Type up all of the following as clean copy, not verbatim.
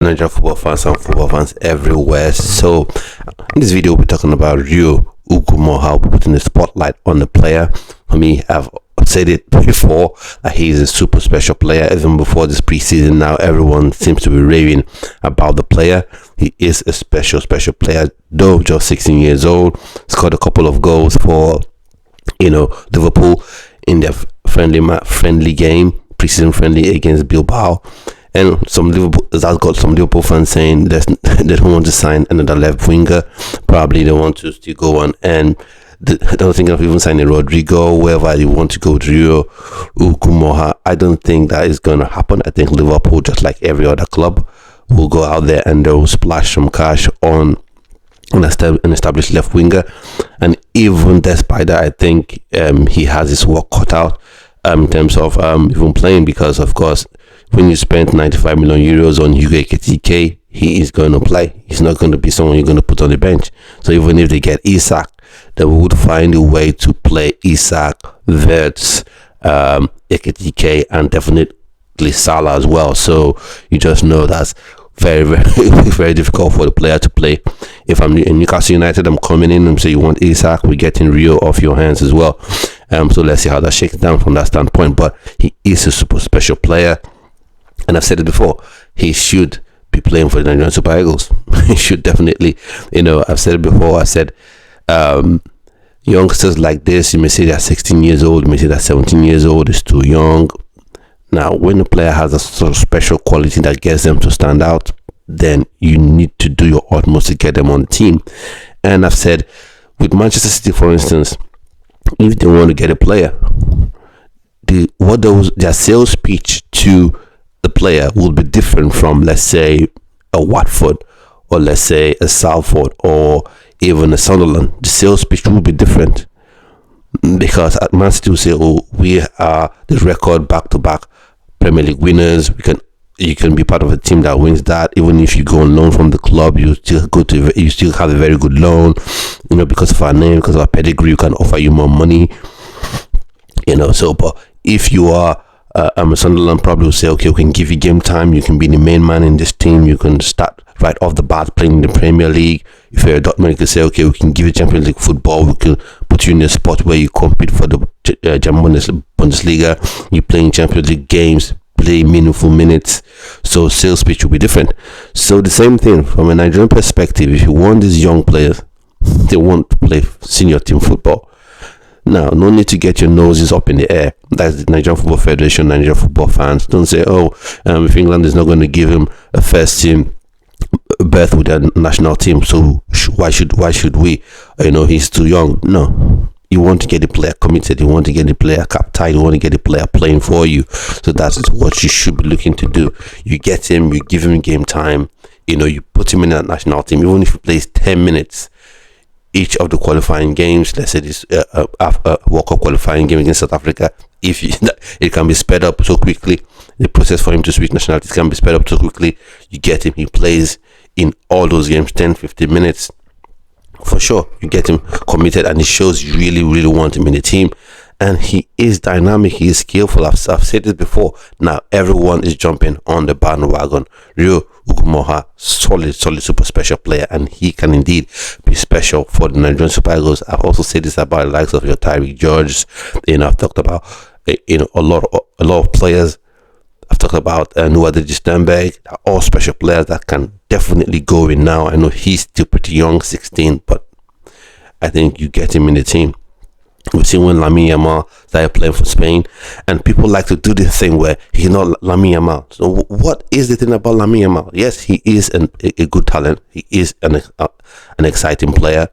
Nigerian football fans and football fans everywhere. So, in this video, we'll be talking about Rio Ngumoha, putting the spotlight on the player. For me, I've said it before that he is a super special player. Even before this preseason, now everyone seems to be raving about the player. He is a special player, though just 16 years old. Scored a couple of goals for Liverpool in their friendly game, preseason friendly against Bilbao. And that's got some Liverpool fans saying they don't want to sign another left winger. Probably they want to still go on, and I don't think of even signing Rodrigo, wherever you want to go to Rio Ngumoha. I don't think that is going to happen. I think Liverpool, just like every other club, will go out there and they'll splash some cash on an established left winger. And even despite that, I think he has his work cut out in terms of even playing, because of course, when you spend 95 million euros on UKTK, he is going to play. He's not going to be someone you're going to put on the bench. So even if they get Isak, they would find a way to play Isak, Verts, Ekitike, and definitely Salah as well. So you just know that's very, very, very difficult for the player to play. If I'm in Newcastle United, I'm coming in and say, you want Isak, we're getting Rio off your hands as well. So let's see how that shakes down from that standpoint. But he is a super special player. And I've said it before, he should be playing for the Nigerian Super Eagles. He should definitely, I've said it before, I said, youngsters like this, you may say they're 16 years old, you may say they're 17 years old, it's too young. Now, when a player has a sort of special quality that gets them to stand out, then you need to do your utmost to get them on the team. And I've said, with Manchester City, for instance, if they want to get a player, their sales pitch to the player will be different from, let's say, a Watford, or let's say a Salford, or even a Sunderland. The sales pitch will be different, because at Man City will say, "Oh, we are the record back-to-back Premier League winners. You can be part of a team that wins that. Even if you go on loan from the club, you still have a very good loan. Because of our name, because of our pedigree, we can offer you more money. So, but if you are Sunderland, probably will say, okay, we can give you game time. You can be the main man in this team. You can start right off the bat playing in the Premier League. If you're a Dortmund, you can say, okay, we can give you Champions League football. We can put you in a spot where you compete for the German Bundesliga. You play in Champions League games, play meaningful minutes. So sales pitch will be different. So the same thing from a Nigerian perspective. If you want these young players, they want to play senior team football. Now, no need to get your noses up in the air. That's the Nigerian Football Federation, Nigerian football fans. Don't say, if England is not going to give him a first team berth with their national team, so why should we? He's too young. No. You want to get the player committed. You want to get the player captain. You want to get the player playing for you. So that's what you should be looking to do. You get him, you give him game time. You put him in that national team. Even if he plays 10 minutes each of the qualifying games, let's say this World Cup qualifying game against South Africa, it can be sped up so quickly. The process for him to switch nationalities can be sped up so quickly. You get him, he plays in all those games 10-15 minutes. For sure, you get him committed, and it shows you really, really want him in the team. And he is dynamic, he is skillful. I've said this before. Now everyone is jumping on the bandwagon. Rio Ngumoha, solid, super special player, and he can indeed be special for the Nigerian Super Eagles. I've also said this about the likes of your Tyreek George. I've talked about a lot of players. I've talked about Nuada Stenberg. They're all special players that can definitely go in now. I know he's still pretty young, 16, but I think you get him in the team. We've seen when Lamine Yamal started playing for Spain, and people like to do this thing where he's not Lamine Yamal. So what is the thing about Lamine Yamal? Yes, he is a good talent. He is an exciting player,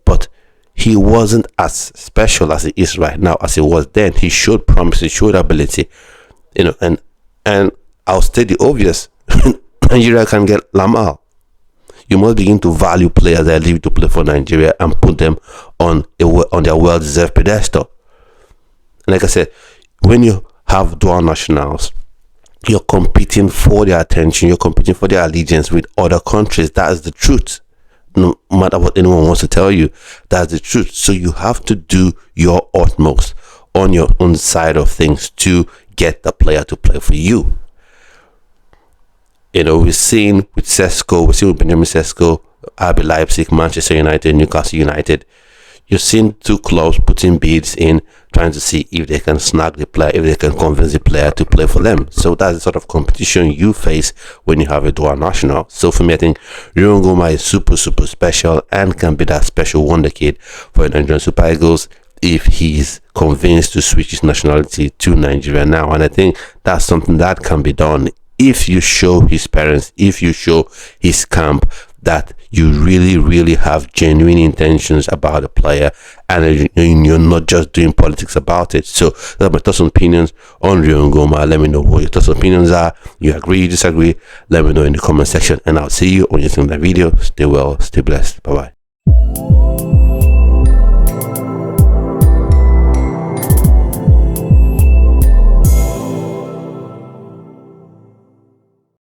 but he wasn't as special as he is right now as he was then. He showed promise, he showed ability, and I'll state the obvious. Nigeria can get Lamal. You must begin to value players that leave to play for Nigeria and put them on their well-deserved pedestal. And like I said, when you have dual nationals, you're competing for their attention, you're competing for their allegiance with other countries. That is the truth. No matter what anyone wants to tell you, that's the truth. So you have to do your utmost on your own side of things to get the player to play for you. You know, we've seen with Sesko, we've seen with Benjamin Sesko, RB Leipzig, Manchester United, Newcastle United. You've seen two clubs putting bids in, trying to see if they can snag the player, if they can convince the player to play for them. So that's the sort of competition you face when you have a dual national. So for me, I think Rio Ngumoha is super special and can be that special wonder kid for the Nigerian Super Eagles if he's convinced to switch his nationality to Nigeria now. And I think that's something that can be done if you show his parents, if you show his camp that you really have genuine intentions about the player and you're not just doing politics about it. So those are my thoughts and opinions on Rio Ngumoha. Let me know what your thoughts and opinions are. You agree, you disagree? Let me know in the comment section, and I'll see you on your next video. Stay well, stay blessed. Bye bye.